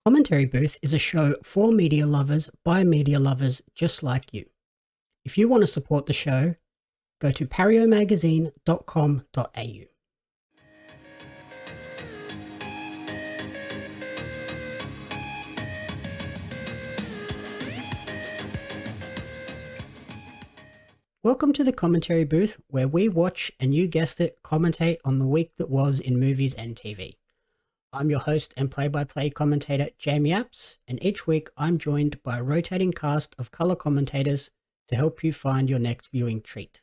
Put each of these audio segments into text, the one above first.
Commentary Booth is a show for media lovers by media lovers just like you. If you want to support the show, go to pariomagazine.com.au. Welcome to the Commentary Booth, where we watch and, you guessed it, commentate on the week that was in movies and TV. I'm your host and play-by-play commentator, Jamie Apps, and each week I'm joined by a rotating cast of colour commentators to help you find your next viewing treat.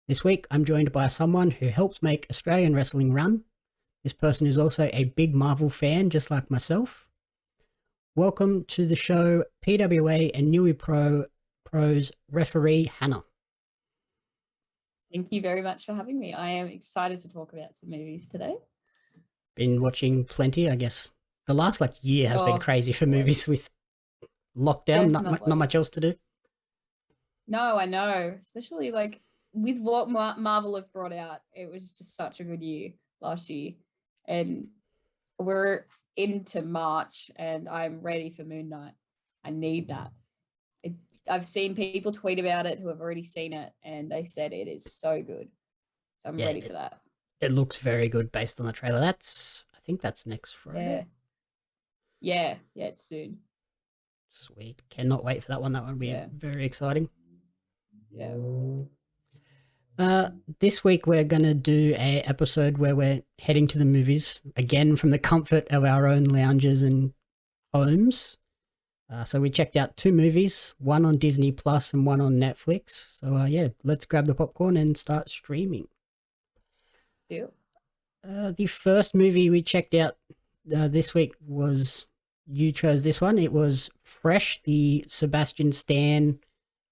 This week I'm joined by someone who helps make Australian wrestling run. This person is also a big Marvel fan, just like myself. Welcome to the show, PWA and Newy Pros referee, Hannah. Thank you very much for having me. I am excited to talk about some movies today. Been watching plenty, I guess. The last year has been crazy for movies with lockdown, not much else to do. No, I know, especially with what Marvel have brought out. It was just such a good year last year, and we're into March and I'm ready for Moon Knight. I need that. I've seen people tweet about it who have already seen it and they said it is so good. So I'm ready for that. It looks very good based on the trailer. I think that's next Friday. Yeah, it's soon. Sweet. Cannot wait for that one. That one will be very exciting. Yeah. This week we're going to do a episode where we're heading to the movies, again from the comfort of our own lounges and homes. So we checked out 2 movies, one on Disney Plus and one on Netflix. So let's grab the popcorn and start streaming. Yeah. The first movie we checked out this week was, you chose this one. It was Fresh, the Sebastian Stan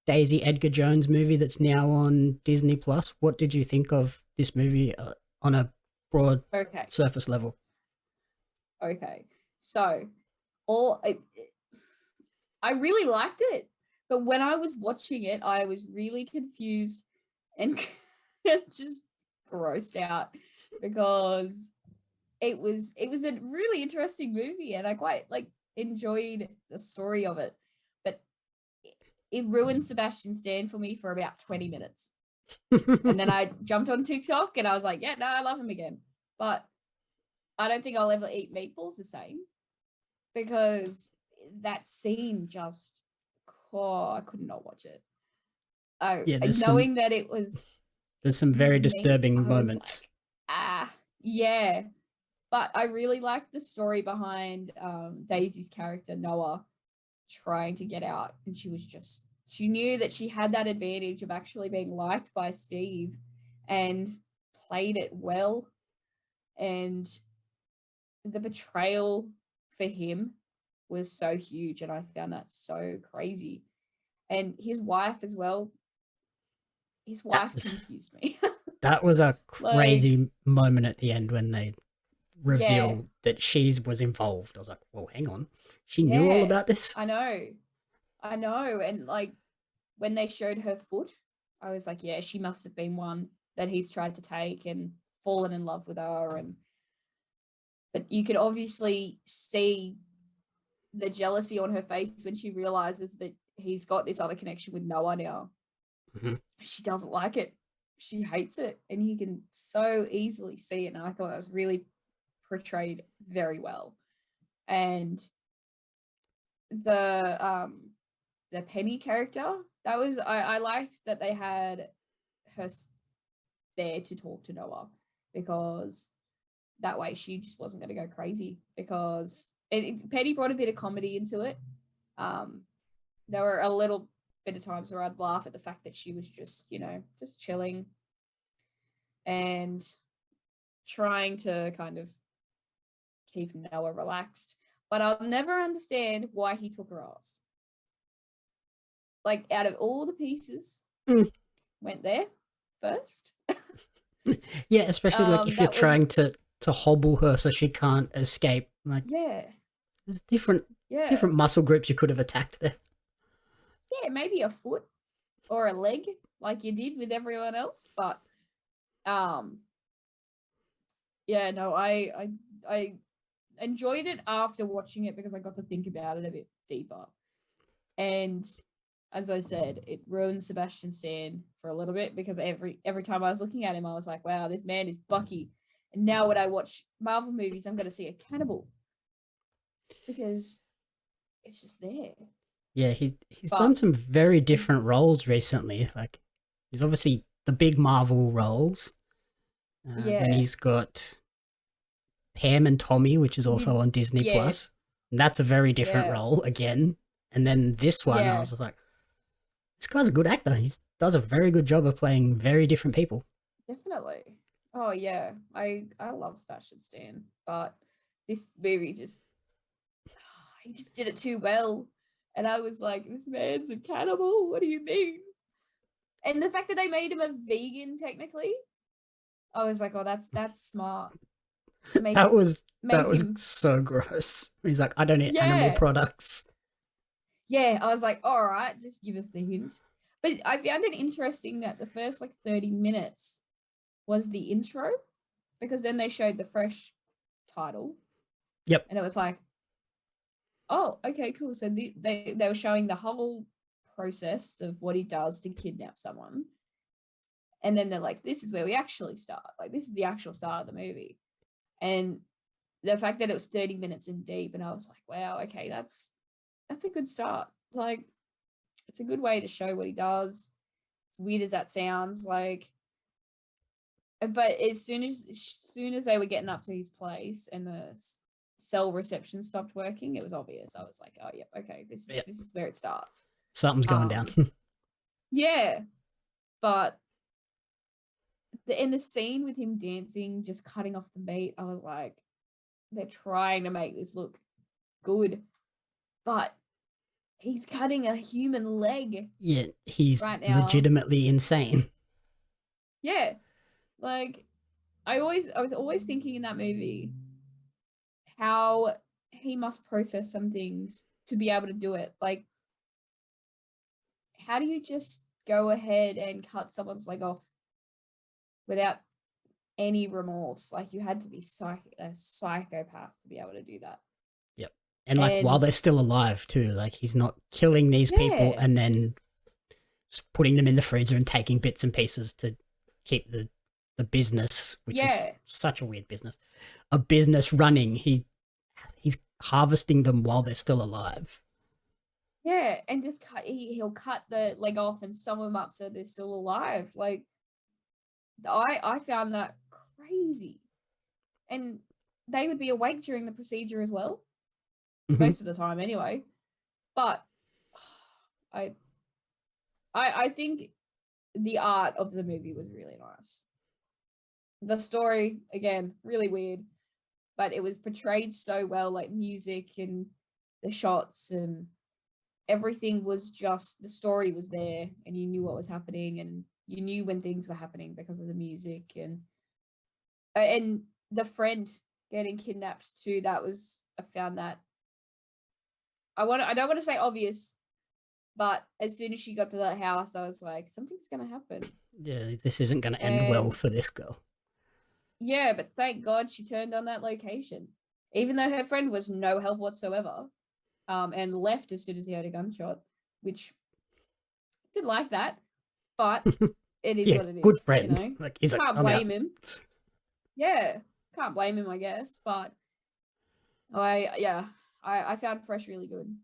Daisy Edgar-Jones movie that's now on Disney Plus. What did you think of this movie on a broad surface level? Okay, so I really liked it, but when I was watching it, I was really confused and just grossed out because it was a really interesting movie and I quite enjoyed the story of it, but it ruined Sebastian Stan for me for about 20 minutes. And then I jumped on TikTok and I was like, yeah, no, I love him again. But I don't think I'll ever eat meatballs the same because that scene just, I could not watch it. Knowing that it was... There's some very disturbing moments. Yeah. But I really liked the story behind Daisy's character, Noah, trying to get out. And she knew that she had that advantage of actually being liked by Steve and played it well. And the betrayal for him was so huge. And I found that so crazy. And his wife as well. His wife confused me. That was a crazy moment at the end when they revealed that she was involved. I was like, well, hang on. She knew all about this? I know. And when they showed her foot, I was like, yeah, she must have been one that he's tried to take and fallen in love with her. But you could obviously see the jealousy on her face when she realizes that he's got this other connection with Noah now. Mm-hmm. She doesn't like it. She hates it. And you can so easily see it. And I thought that was really portrayed very well. And the Penny character, that was, I liked that they had her there to talk to Noah, because that way she just wasn't going to go crazy, because Penny brought a bit of comedy into it. There were a little bit of times where I'd laugh at the fact that she was just chilling and trying to kind of keep Noah relaxed. But I'll never understand why he took her ass. Out of all the pieces, went there first. Yeah, especially if you're trying to hobble her so she can't escape. There's different muscle groups you could have attacked there. Yeah, maybe a foot or a leg, like you did with everyone else. But I enjoyed it after watching it because I got to think about it a bit deeper. And as I said, it ruined Sebastian Stan for a little bit because every time I was looking at him, I was like, wow, this man is Bucky. And now when I watch Marvel movies, I'm going to see a cannibal because it's just there. Yeah, he's done But some very different roles recently. Like, he's obviously the big Marvel roles. Then yeah, he's got Pam and Tommy, which is also on Disney yeah, Plus. And that's a very different yeah, role again. And then this one, I yeah, was just like, this guy's a good actor. He does a very good job of playing very different people. definitely. Oh yeah, I love Sebastian Stan, but this movie just he just did it too well. And I was like, this man's a cannibal. What do you mean? And the fact that they made him a vegan, technically, I was like, oh, that's smart. Make That him, was that make was him, so gross. He's like, I don't eat animal yeah, products. yeah. I was like, all right, just give us the hint. But I found it interesting that the first like 30 minutes was the intro because then they showed the fresh title Yep. and it was like, oh, okay, cool. So they were showing the whole process of what he does to kidnap someone. And then they're like, this is where we actually start. Like, this is the actual start of the movie. And the fact that it was 30 minutes in deep, and I was like, wow, okay, that's a good start. Like, it's a good way to show what he does. As weird as that sounds, like, but as soon as they were getting up to his place and the cell reception stopped working, it was obvious. I was like, oh yeah, okay, Yep. this is where it starts. Something's going down. Yeah, but in the scene with him dancing, just cutting off the beat, I was like, they're trying to make this look good, but he's cutting a human leg Yeah, he's right now. legitimately insane. Yeah, like I was always thinking in that movie how he must process some things to be able to do it. Like, how do you just go ahead and cut someone's leg off without any remorse? Like, you had to be a psychopath to be able to do that. Yep. And like while And they're still alive too, like he's not killing these people yeah, and then putting them in the freezer and taking bits and pieces to keep the business, which is yeah, such a weird business, a business running. He's harvesting them while they're still alive. yeah, and just he'll cut the leg off and sew them up so they're still alive. Like, I found that crazy, and they would be awake during the procedure as well, Mhm. most of the time anyway. But I I think the art of the movie was really nice. The story, again, really weird, but it was portrayed so well, like music and the shots and everything was just the story was there and you knew what was happening and you knew when things were happening because of the music and the friend getting kidnapped too. That was I found that I don't want to say obvious, but as soon as she got to that house, I was like, something's gonna happen. Yeah, this isn't going to end well And for this girl. yeah, but thank God she turned on that location, even though her friend was no help whatsoever, and left as soon as he heard a gunshot, which didn't like that, but it is Yeah, what it good is, you friend. know. Like he's like, Can't I'm out. blame him. Yeah, can't blame him, I guess. But I found Fresh really good.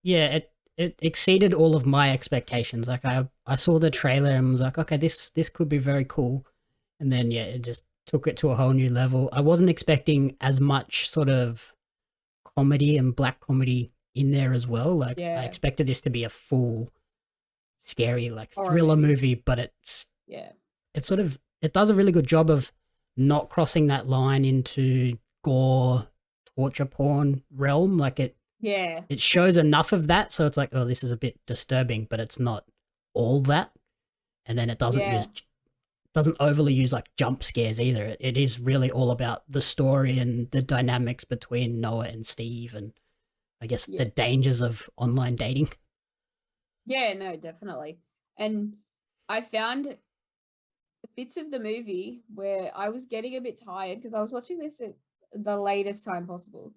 Yeah, it exceeded all of my expectations. Like I saw the trailer and was like, okay, this could be very cool. And then yeah, it just took it to a whole new level. I wasn't expecting as much sort of comedy and black comedy in there as well. Like I Yeah, expected this to be a full scary like horror thriller movie. movie, but Yeah, it's sort of it does a really good job of not crossing that line into gore torture porn realm. Like yeah, it shows enough of that so it's like, oh, this is a bit disturbing, but it's not all that. And then it yeah, doesn't overly use like jump scares either. It is really all about the story and the dynamics between Noah and Steve and I guess the yeah, dangers of online dating. yeah. No, definitely. And I found bits of the movie where I was getting a bit tired because I was watching this the latest time possible.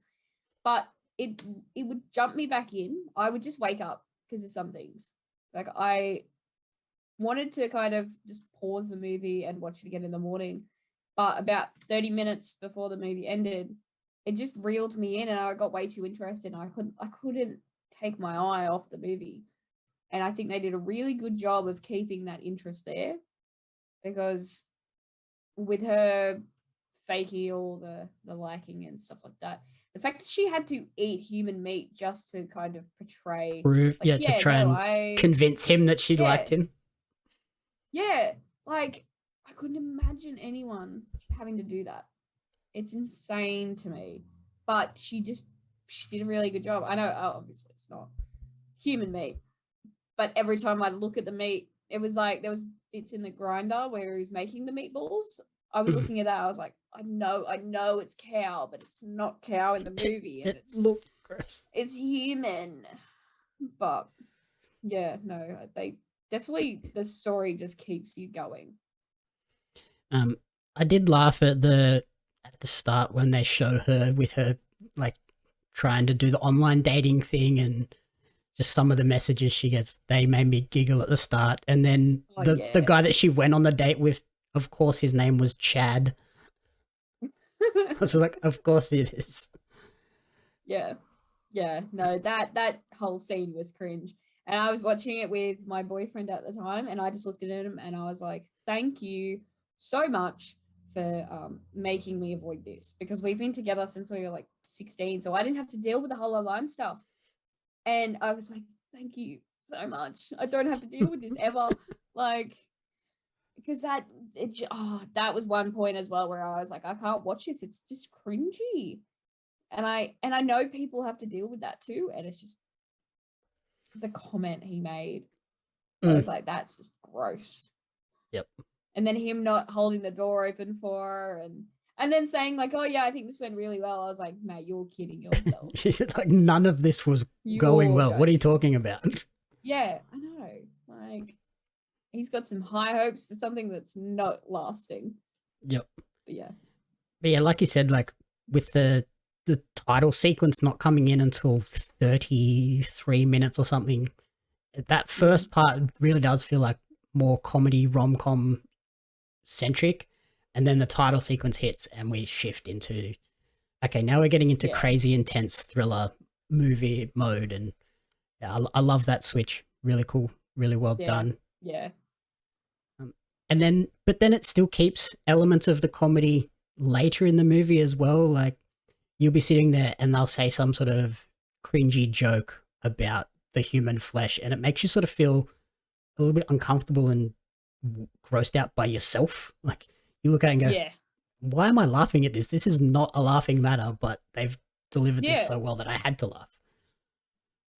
But it would jump me back in. I would just wake up because of some things. Like I wanted to kind of just pause the movie and watch it again in the morning. But about 30 minutes before the movie ended, it just reeled me in and I got way too interested and I couldn't take my eye off the movie. And I think they did a really good job of keeping that interest there, because with her faking all the liking and stuff like that, the fact that she had to eat human meat just to kind of portray, Prove, like, to try and convince him that she liked him. Yeah, like I couldn't imagine anyone having to do that. It's insane to me. But she did a really good job. I know, obviously it's not human meat, but every time I look at the meat, it was like there was bits in the grinder where he was making the meatballs. I was looking at that. I was like, I know it's cow, but it's not cow in the movie, and look gross. It's human. But yeah, no, they definitely, the story just keeps you going. I did laugh at the start when they show her with her like trying to do the online dating thing, and just some of the messages she gets, they made me giggle at the start. And then the guy that she went on the date with, of course his name was Chad. I was like, of course it is. Yeah. No, that whole scene was cringe. And I was watching it with my boyfriend at the time, and I just looked at him and I was like, thank you so much for making me avoid this, because we've been together since we were like 16, so I didn't have to deal with the whole online stuff. And I was like, thank you so much. I don't have to deal with this ever. Like, because that was one point as well where I was like, I can't watch this. It's just cringy. And I know people have to deal with that too. And it's just the comment he made. I was like, that's just gross. Yep. And then him not holding the door open for her, and then saying like, oh yeah, I think this went really well. I was like, mate, you're kidding yourself. Like, none of this was going well. Joking. What are you talking about? Yeah, I know. Like, he's got some high hopes for something that's not lasting. Yep. But yeah, like you said, like with the title sequence not coming in until 33 minutes or something, that first part really does feel like more comedy rom-com centric, and then the title sequence hits and we shift into, okay, now we're getting into crazy intense thriller movie mode. And yeah, I love that switch. Really cool, really well done. And then, but then it still keeps elements of the comedy later in the movie as well. Like, you'll be sitting there and they'll say some sort of cringy joke about the human flesh, and it makes you sort of feel a little bit uncomfortable and grossed out by yourself. Like, you look at it and go, why am I laughing at this? This is not a laughing matter, but they've delivered this so well that I had to laugh.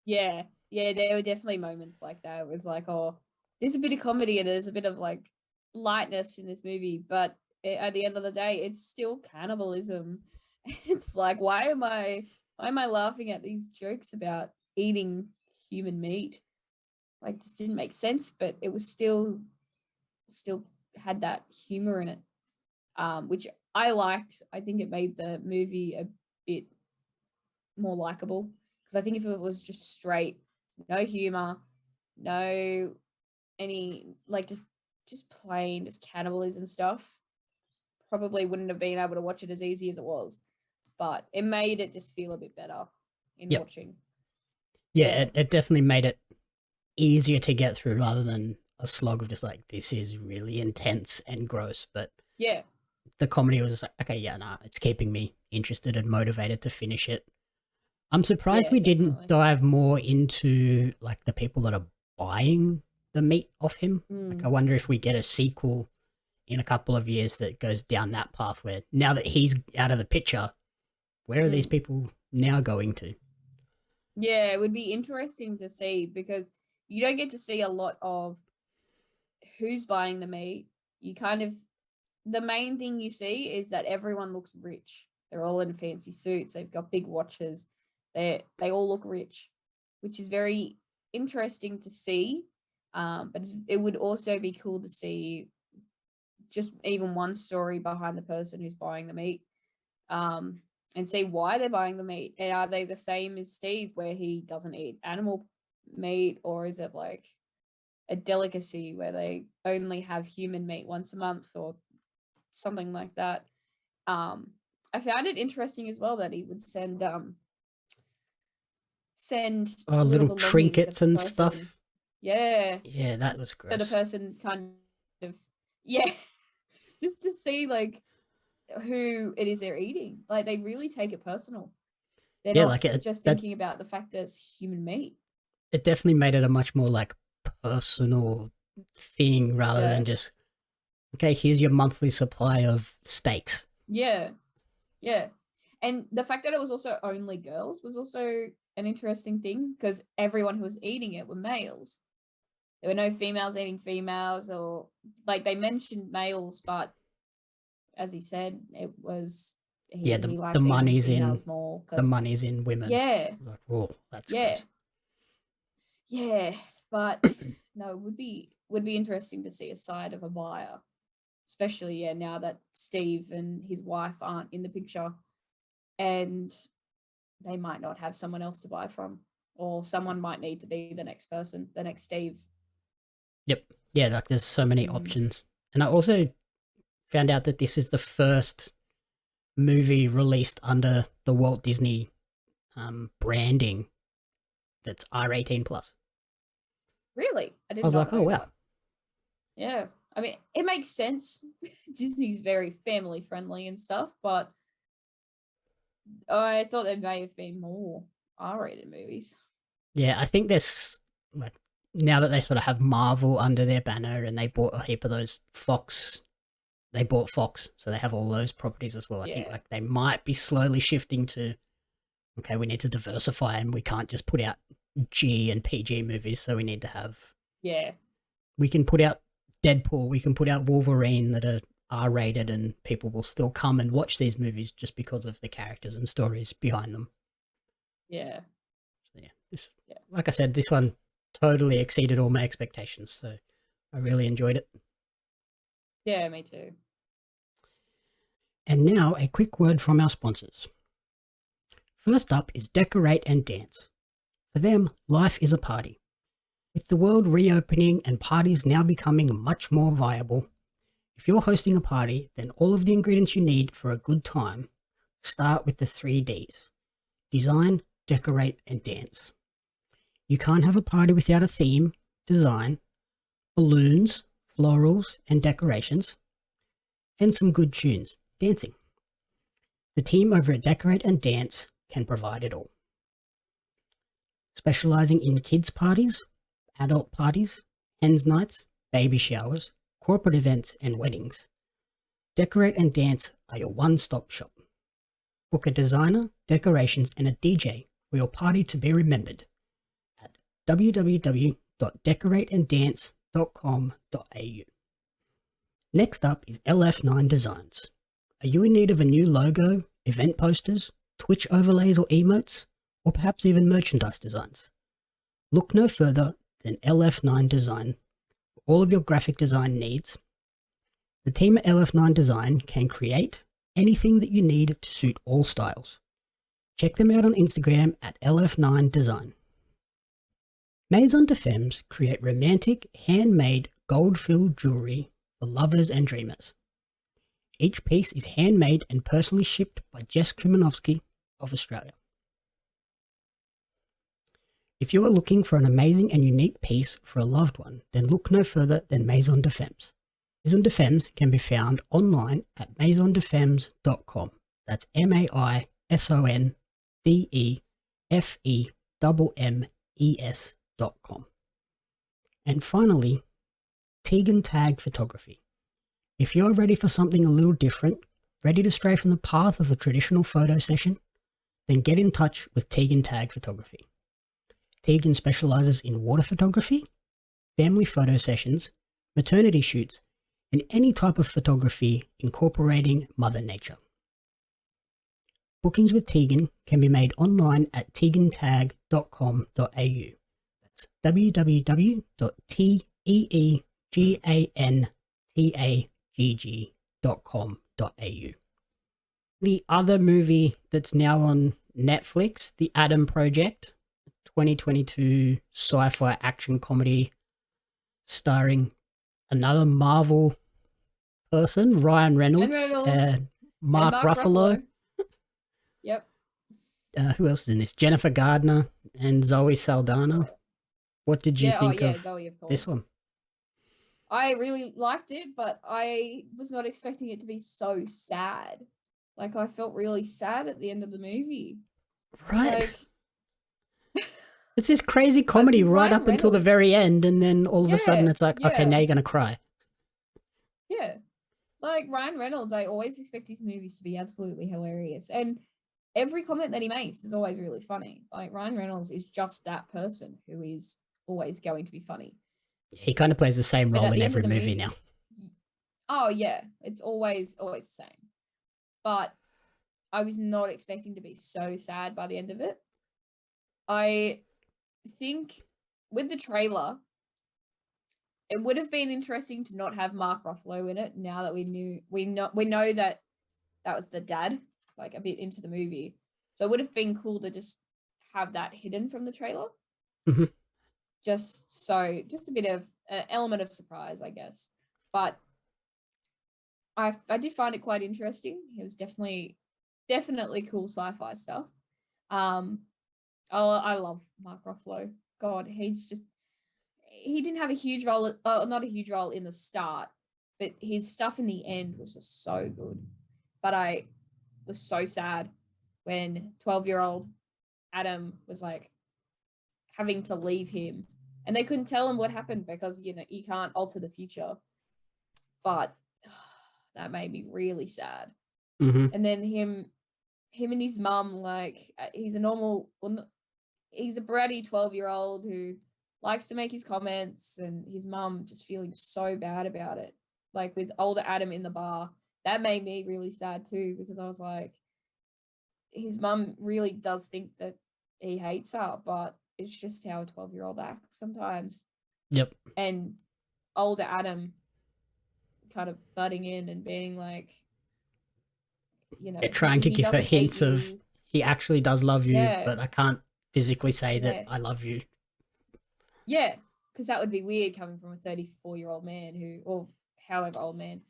Yeah, there were definitely moments like that. It was like, oh, there's a bit of comedy and there's a bit of like lightness in this movie, but at the end of the day, it's still cannibalism. It's like, why am I laughing at these jokes about eating human meat? Like, just didn't make sense, but it was still had that humor in it, which I liked. I think it made the movie a bit more likable, because I think if it was just straight, no humor, no any, like, just plain just cannibalism stuff, probably wouldn't have been able to watch it as easy as it was. But it made it just feel a bit better in watching. Yeah, it definitely made it easier to get through rather than a slog of just like, this is really intense and gross. But the comedy was just like, okay, it's keeping me interested and motivated to finish it. I'm surprised we didn't dive more into like the people that are buying the meat off him. Like, I wonder if we get a sequel in a couple of years that goes down that path, where now that he's out of the picture, where are these people now going to? Yeah, it would be interesting to see, because you don't get to see a lot of who's buying the meat. You kind of, the main thing you see is that everyone looks rich. They're all in fancy suits. They've got big watches. They all look rich, which is very interesting to see. But it would also be cool to see just even one story behind the person who's buying the meat. and see why they're buying the meat. And are they the same as Steve, where he doesn't eat animal meat, or is it like a delicacy where they only have human meat once a month or something like that? I found it interesting as well that he would send little little belongings trinkets of the and person. stuff. Yeah. Yeah, that was So the gross. person kind of, yeah, just to see like who it is they're eating. Like they really take it personal. They're Yeah, not like just that. thinking about the fact that it's human meat. It definitely made it a much more like personal thing rather Yeah. than just, okay, here's your monthly supply of steaks. Yeah. Yeah. And the fact that it was also only girls was also an interesting thing, because everyone who was eating it were males. There were no females eating females, or like they mentioned males, but as he said, it was Yeah, he the likes eating money's in females more the because money's in women. yeah, Like, whoa, that's yeah, gross. yeah. But no, it would be interesting to see a side of a buyer, especially now that Steve and his wife aren't in the picture, and they might not have someone else to buy from, or someone might need to be the next person, the next Steve. Yep. Yeah, like there's so many Mm. options. And I also found out that this is the first movie released under the Walt Disney branding that's R18 plus. Really, I I did was not like, oh know wow. that. Yeah, I mean, it makes sense. Disney's very family friendly and stuff, but I thought there may have been more R-rated movies. Yeah, I think there's like now that they sort of have Marvel under their banner and they bought a heap of those Fox, they bought Fox, so they have all those properties as well. I think Yeah, like they might be slowly shifting to, okay, we need to diversify and we can't just put out G and PG movies, so we need to have, yeah, we can put out Deadpool, we can put out Wolverine that are R-rated and people will still come and watch these movies just because of the characters and stories behind them. yeah, So yeah, this, yeah. like I said, this one totally exceeded all my expectations, so I really enjoyed it. Yeah, me too. And now a quick word from our sponsors. First up is Decorate and Dance. For them, life is a party. With the world reopening and parties now becoming much more viable, if you're hosting a party, then all of the ingredients you need for a good time start with the 3Ds: design, decorate, and dance. You can't have a party without a theme, design, balloons, florals, and decorations, and some good tunes, dancing. The team over at Decorate and Dance can provide it all. Specializing in kids' parties, adult parties, hens nights, baby showers, corporate events, and weddings, Decorate and Dance are your one-stop shop. Book a designer, decorations, and a DJ for your party to be remembered at www.decorateanddance.com.au. Next up is LF9 Designs. Are you in need of a new logo, event posters, Twitch overlays or emotes, or perhaps even merchandise designs? Look no further than LF9 Design for all of your graphic design needs. The team at LF9 Design can create anything that you need to suit all styles. Check them out on Instagram at LF9 Design. Maison de Femmes create romantic, handmade, gold-filled jewelry for lovers and dreamers. Each piece is handmade and personally shipped by Jess Kumanovsky of Australia. If you are looking for an amazing and unique piece for a loved one, then look no further than Maison de Femmes. Maison de Femmes can be found online at maisondefemmes.com. That's MAISONDEFEMMES.com. And finally, Tegan Tag Photography. If you're ready for something a little different, ready to stray from the path of a traditional photo session, then get in touch with Tegan Tag Photography. Tegan specializes in water photography, family photo sessions, maternity shoots, and any type of photography incorporating Mother Nature. Bookings with Tegan can be made online at tegantag.com.au. That's www.teegantagg.com.au. the other movie that's now on Netflix, The Adam Project, 2022 sci-fi action comedy starring another Marvel person, Ryan And Reynolds, Reynolds and and Mark Mark Ruffalo. Ruffalo. Yep. Who else is in this? Jennifer Gardner and Zoe Saldana. What did you Yeah. Oh think yeah, of Zoe, of this course. one? I really liked it, but I was not expecting it to be so sad. Like I felt really sad at the end of the movie. Right. Like It's this crazy comedy right Ryan up until the Reynolds. very end, and then all of a sudden Yeah, it's like, okay, now yeah, you're going to cry. yeah. Like Ryan Reynolds, I always expect his movies to be absolutely hilarious. And every comment that he makes is always really funny. Like Ryan Reynolds is just that person who is always going to be funny. He kind of plays the same But role at in the end every of the movie now. movie, oh yeah, it's always the same. But I was not expecting to be so sad by the end of it. I think with the trailer, it would have been interesting to not have Mark Ruffalo in it. Now that we know that that was the dad, like a bit into the movie, so it would have been cool to just have that hidden from the trailer. Mhm. Just a bit of an element of surprise, I guess. But I did find it quite interesting. It was definitely cool sci-fi stuff. I love Mark Ruffalo. God, he didn't have a huge role, not a huge role in the start, but his stuff in the end was just so good. But I was so sad when 12-year-old Adam was like having to leave him, and they couldn't tell him what happened because you can't alter the future. But that made me really sad. Mm-hmm. And then him and his mum, like he's a normal, he's a bratty 12-year-old who likes to make his comments, and his mum just feeling so bad about it. Like with older Adam in the bar, that made me really sad too, because I was like, his mum really does think that he hates her, but it's just how a 12-year-old acts sometimes. Yep. And older Adam kind of butting in and being like, Trying to he give her doesn't hate hints of you. he actually does love you, Yeah, but I can't physically say that yeah, I love you. yeah. Because that would be weird coming from a 34-year-old man or however old man.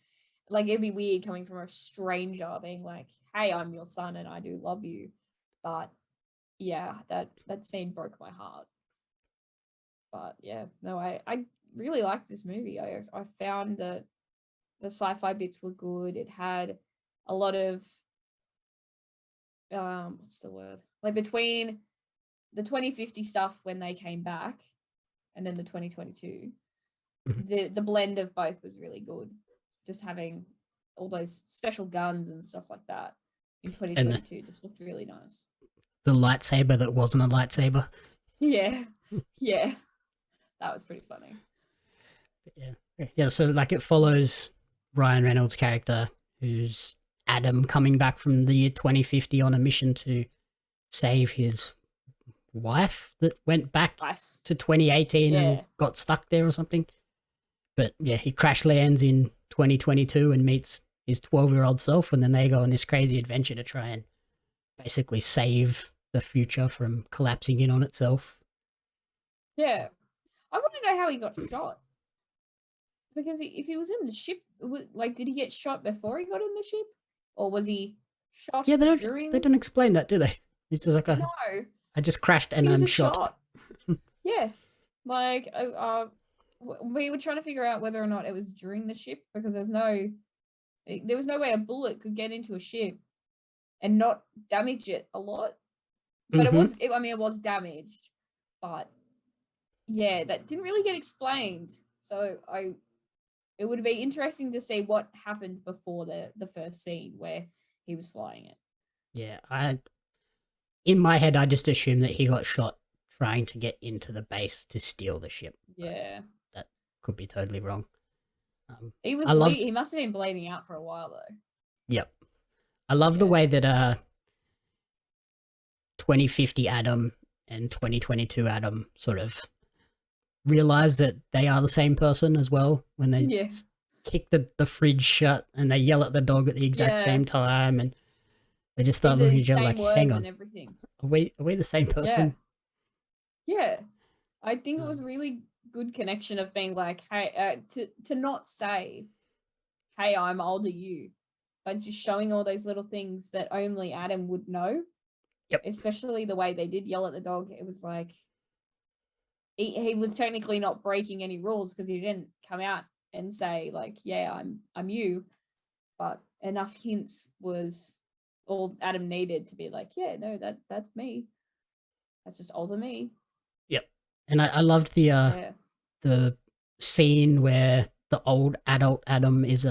Like it'd be weird coming from a stranger being like, "Hey, I'm your son and I do love you." But yeah, that scene broke my heart. But yeah, no, I really liked this movie. I found that the sci-fi bits were good. It had a lot of what's the word? Like between the 2050 stuff when they came back and then the 2022, the blend of both was really good. Just having all those special guns and stuff like that in And 2022 just looked really nice. the lightsaber that wasn't a lightsaber. Yeah. Yeah. That was pretty funny. Yeah, so like it follows Ryan Reynolds' character, who's Adam, coming back from the year 2050 on a mission to save his wife that went back Life. to 2018 and Yeah. got stuck there or something. But yeah, he crash lands in 2022 and meets his 12-year-old self, and then they go on this crazy adventure to try and basically save the future from collapsing in on itself. Yeah. I want to know how he got shot. Because if he was in the ship, like, did he get shot before he got in the ship? Or was he shot Yeah, during? they don't explain that, do they? It's just like No. I just crashed and He was I'm just shot. shot. Yeah. Like, we were trying to figure out whether or not it was during the ship, because there was no way a bullet could get into a ship and not damage it a lot. But Mm-hmm. it was damaged. But yeah, that didn't really get explained. So it would be interesting to see what happened before the first scene where he was flying it. Yeah, in my head, I just assumed that he got shot trying to get into the base to steal the ship. Yeah. That could be totally wrong. He was he must have been bleeding out for a while though. Yep. I love the way that 2050 Adam and 2022 Adam sort of realize that they are the same person as well when they kick the fridge shut and they yell at the dog at the exact same time. And They just Did start looking the at each other same like, hang words and on, everything. are we the same Yeah. person? Yeah. I think it was Um, really good connection of being like, hey, to not say, hey, I'm older you, but just showing all those little things that only Adam would know, yep. especially the way they did yell at the dog. It was like he was technically not breaking any rules because he didn't come out and say like, yeah, I'm you, but enough hints was all Adam needed to be like, yeah, no, that's me. That's just older me. Yep. And I loved Yeah. the scene where the old adult Adam is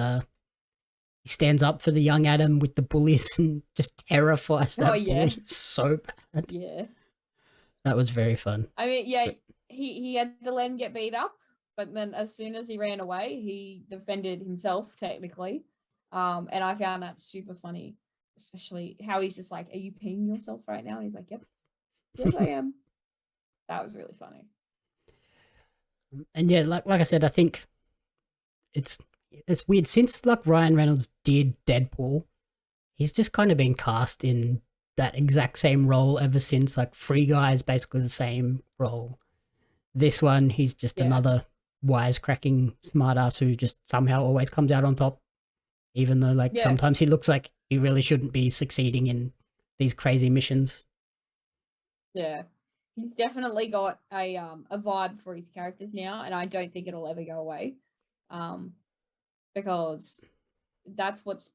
he stands up for the young Adam with the bullies and just terrifies Oh that yeah. bully so bad. Yeah. That was very fun. I mean, yeah, But he had to let him get beat up, but then as soon as he ran away, he defended himself technically. And I found that super funny, especially how he's just like, "Are you peeing yourself right now?" And he's like, "Yep, yes, I am." That was really funny. and yeah, like I said, I think it's it's weird since like Ryan Reynolds did Deadpool, he's just kind of been cast in that exact same role ever since. Like Free Guy is basically the same role. This one, he's just Yeah, another wisecracking smartass who just somehow always comes out on top, even though like yeah, sometimes he looks like he really shouldn't be succeeding in these crazy missions. yeah. He's definitely got a vibe for his characters now, and I don't think it'll ever go away. Um, because that's what's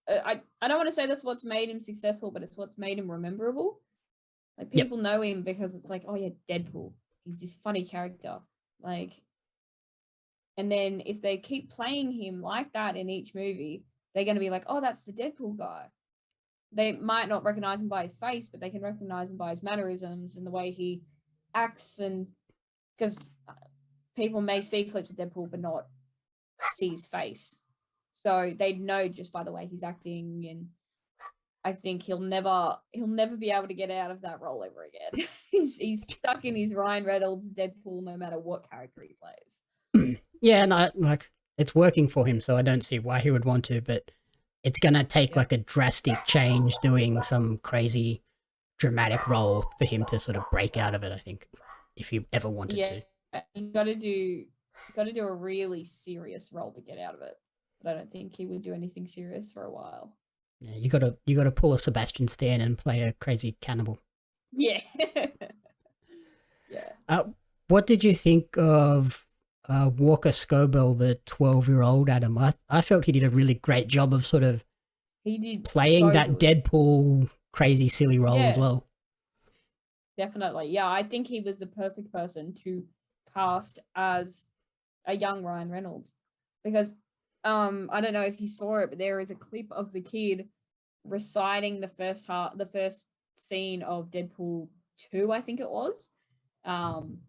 I don't want to say that's what's made him successful, but it's what's made him rememberable. Like Yep. people know him because it's like, oh yeah, Deadpool. He's this funny character. Like, and then if they keep playing him like that in each movie, they're going to be like, oh, that's the Deadpool guy. They might not recognize him by his face, but they can recognize him by his mannerisms and the way he acts. And because people may see clips of Deadpool but not see his face, so they'd know just by the way he's acting. And I think he'll never be able to get out of that role ever again. he's stuck in his Ryan Reynolds Deadpool no matter what character he plays. Yeah, and I like it's working for him, so I don't see why he would want to, but it's gonna take Yeah. like a drastic change doing some crazy dramatic role for him to sort of break out of it, I think, if he ever wanted Yeah, to. you got to do a really serious role to get out of it. But I don't think he would do anything serious for a while. Yeah, you gotta pull a Sebastian Stan and play a crazy cannibal. Yeah. Yeah. Uh, what did you think of Walker Scobell, the 12-year-old Adam? I felt he did a really great job of sort of He did playing so that good. Deadpool crazy silly role as Yeah, well. definitely. Yeah, I think he was the perfect person to cast as a young Ryan Reynolds because I don't know if you saw it, but there is a clip of the kid reciting the first scene of Deadpool 2, I think it was. Um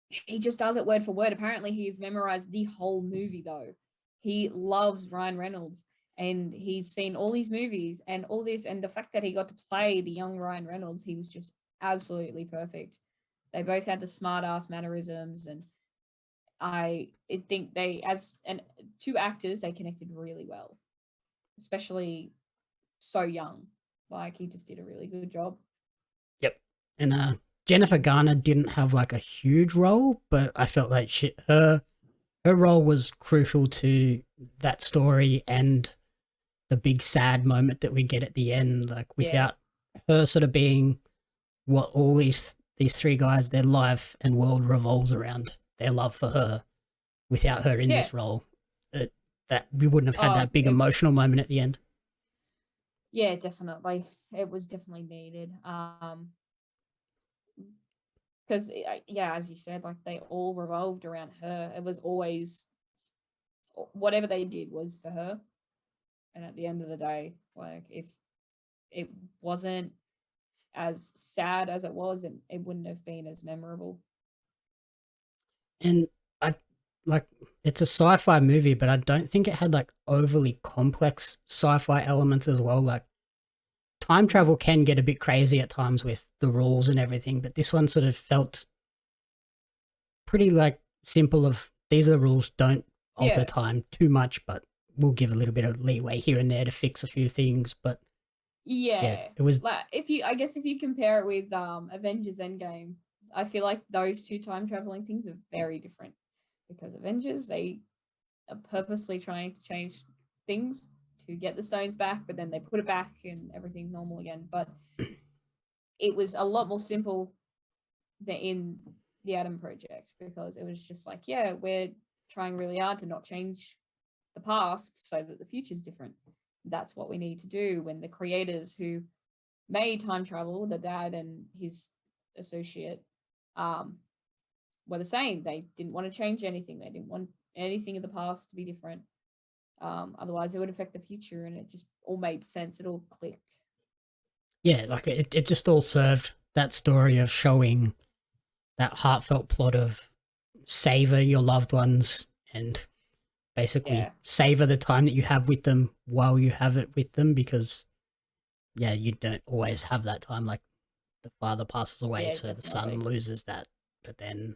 he just does it word for word. Apparently he's memorized the whole movie though. He loves Ryan Reynolds and he's seen all these movies and all this, and the fact that he got to play the young Ryan Reynolds, he was just absolutely perfect. They both had the smart ass mannerisms, and I think they, as and two actors, they connected really well, especially so young. Like he just did a really good job. Yep. And Jennifer Garner didn't have like a huge role, but I felt like her role was crucial to that story and the big sad moment that we get at the end. Like Yeah, without her sort of being what all these three guys, their life and world revolves around their love for her. Without her in yeah. this role, that we wouldn't have had Oh, that big emotional moment at the end. yeah, definitely. It was definitely needed. Because yeah, as you said, like they all revolved around her. It was always whatever they did was for her. And at the end of the day, like if it wasn't as sad as it was, it wouldn't have been as memorable. And I like it's a sci-fi movie, but I don't think it had like overly complex sci-fi elements as well. Like time travel can get a bit crazy at times with the rules and everything, but this one sort of felt pretty like simple of these are the rules, don't alter Yeah, time too much, but we'll give a little bit of leeway here and there to fix a few things. But Yeah. it was. Like I guess if you compare it with Avengers Endgame, I feel like those two time traveling things are very different. Because Avengers, they are purposely trying to change things to get the stones back, but then they put it back and everything's normal again. But it was a lot more simple than in the Adam Project, because it was just like, yeah, we're trying really hard to not change the past so that the future's different. That's what we need to do. When the creators who made time travel, the dad and his associate, were the same. They didn't want to change anything. They didn't want anything in the past to be different. Otherwise, it would affect the future, and it just all made sense. It all clicked. Yeah, like it just all served that story of showing that heartfelt plot of savor your loved ones and basically Yeah, savor the time that you have with them while you have it with them, because yeah, you don't always have that time. Like the father passes away, yeah, so the son definitely. loses that, but then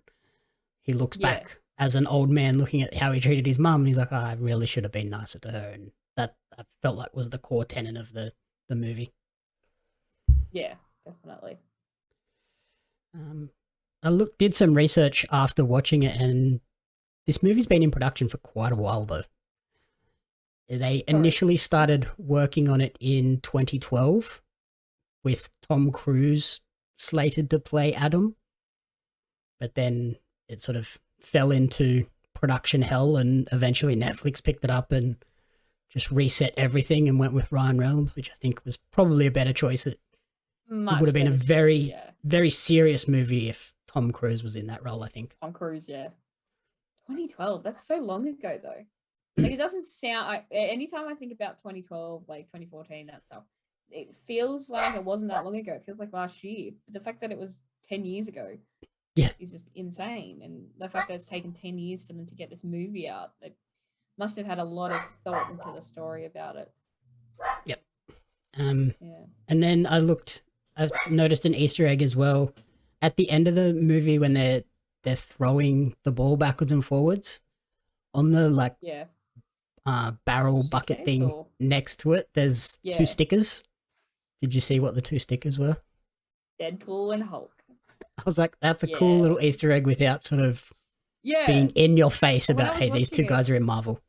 he looks Yeah, back as an old man looking at how he treated his mum, and he's like, oh, I really should have been nicer to her. And that I felt like was the core tenet of the movie. yeah, definitely. um, I did some research after watching it, and this movie's been in production for quite a while though. They Sorry. initially started working on it in 2012 with Tom Cruise slated to play Adam, but then it sort of fell into production hell, and eventually Netflix picked it up and just reset everything and went with Ryan Reynolds, which I think was probably a better choice. It would Much have been a better choice. very, Yeah, very serious movie if Tom Cruise was in that role, I think. Tom Cruise. Yeah, 2012. That's so long ago, though. Like, it doesn't sound. Anytime I think about 2012, like 2014, that stuff, it feels like it wasn't that long ago. It feels like last year. But the fact that it was 10 years ago Yeah, is just insane. And the fact that it's taken 10 years for them to get this movie out, they must have had a lot of thought into the story about it. yep. Um, Yeah. and then I noticed an Easter egg as well at the end of the movie when they're throwing the ball backwards and forwards on the like Yeah. barrel bucket Suitcase thing or next to it. There's two yeah. stickers. Did you see what the two stickers were? Deadpool and Hulk. I was like, that's a cool Yeah. little Easter egg without sort of being Yeah. in your face When I about, was hey, these two watching it, guys are in Marvel.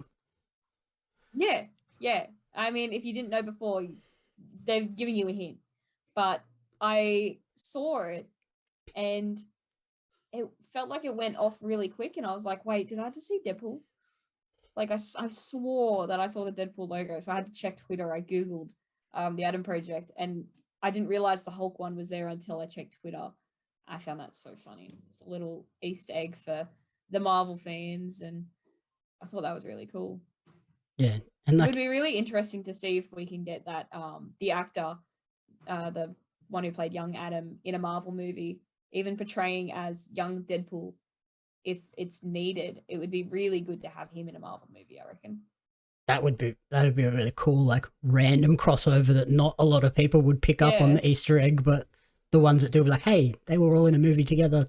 yeah. Yeah. I mean, if you didn't know before, they're giving you a hint. But I saw it and it felt like it went off really quick. And I was like, wait, did I just see Deadpool? Like, I swore that I saw the Deadpool logo. So I had to check Twitter. I Googled the Adam Project, and I didn't realize the Hulk one was there until I checked Twitter. I found that so funny. It's a little Easter egg for the Marvel fans. And I thought that was really cool. Yeah. And It would like, be really interesting to see if we can get that the actor, the one who played young Adam in a Marvel movie, even portraying as young Deadpool, if it's needed. It would be really good to have him in a Marvel movie, I reckon. that'd be a really cool, like random crossover that not a lot of people would pick up on Yeah, the Easter egg, but the ones that do be like, hey, they were all in a movie together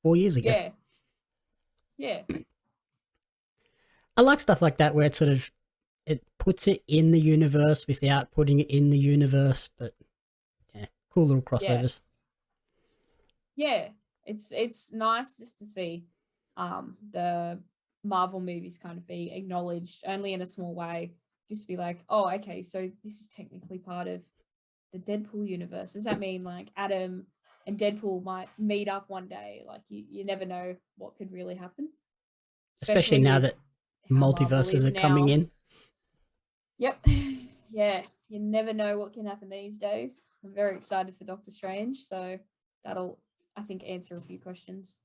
4 years ago. yeah, yeah, I like stuff like that where it sort of it puts it in the universe without putting it in the universe, but yeah, cool little yeah, crossovers. yeah. It's nice just to see the Marvel movies kind of be acknowledged only in a small way. Just to be like, oh, okay, so this is technically part of the Deadpool universe. Does that mean like Adam and Deadpool might meet up one day? Like you never know what could really happen, Especially especially now with that how Marvel multiverses is are coming now. in. Yep. Yeah, you never know what can happen these days. I'm very excited for Doctor Strange, so that'll, I think, answer a few questions.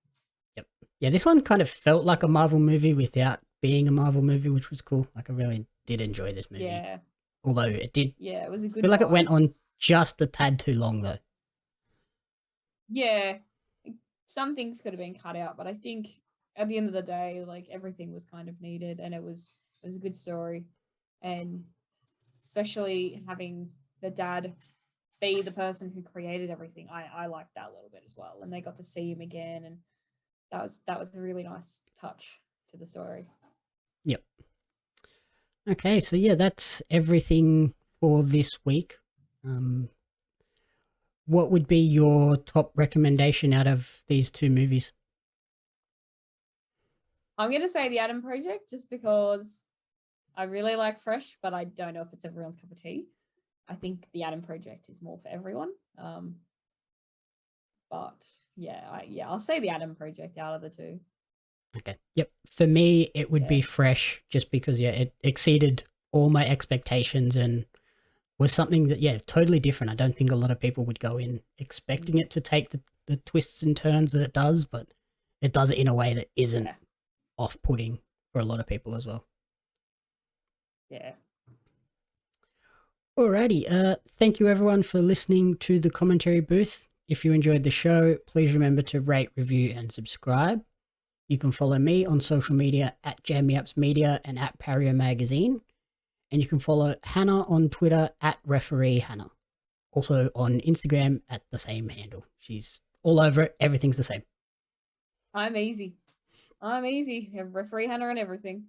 Yep. Yeah, this one kind of felt like a Marvel movie without being a Marvel movie, which was cool. Like I really did enjoy this movie. Yeah, Although it did yeah, it was a good feel like it went ride. on just a tad too long though. Yeah, some things could have been cut out, but I think at the end of the day, like everything was kind of needed, and it was a good story, and especially having the dad be the person who created everything, I liked that a little bit as well, and they got to see him again, and that was a really nice touch to the story. Yep. Okay, so yeah, that's everything for this week. Um, what would be your top recommendation out of these two movies? I'm gonna say The Adam Project just because I really like Fresh, but I don't know if it's everyone's cup of tea. I think The Adam Project is more for everyone. But I'll say The Adam Project out of the two. Okay. Yep. For me, it would be Fresh just because, it exceeded all my expectations and was something that, totally different. I don't think a lot of people would go in expecting it to take the twists and turns that it does, but it does it in a way that isn't off-putting for a lot of people as well. Yeah. Alrighty. Thank you everyone for listening to the commentary booth. If you enjoyed the show, please remember to rate, review, and subscribe. You can follow me on social media at JamieAppsMedia and at Pario Magazine. And you can follow Hannah on Twitter at Referee Hannah. Also on Instagram at the same handle. She's all over it. Everything's the same. I'm easy. Referee Hannah and everything.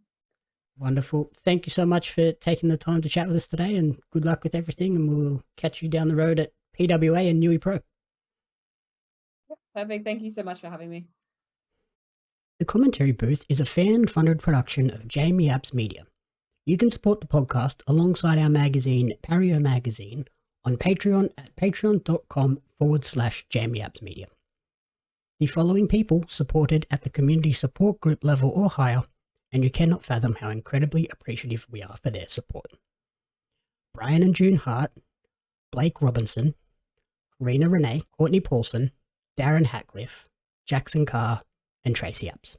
Wonderful. Thank you so much for taking the time to chat with us today, and good luck with everything. And we'll catch you down the road at PWA and Newy Pro. Perfect. Thank you so much for having me. The Commentary Booth is a fan-funded production of Jamie Apps Media. You can support the podcast alongside our magazine, Pario Magazine, on Patreon at patreon.com/JamieAppsMedia. The following people supported at the community support group level or higher, and you cannot fathom how incredibly appreciative we are for their support. Brian and June Hart, Blake Robinson, Rena Renee, Courtney Paulson, Darren Hatcliffe, Jackson Carr, and Tracy Apps.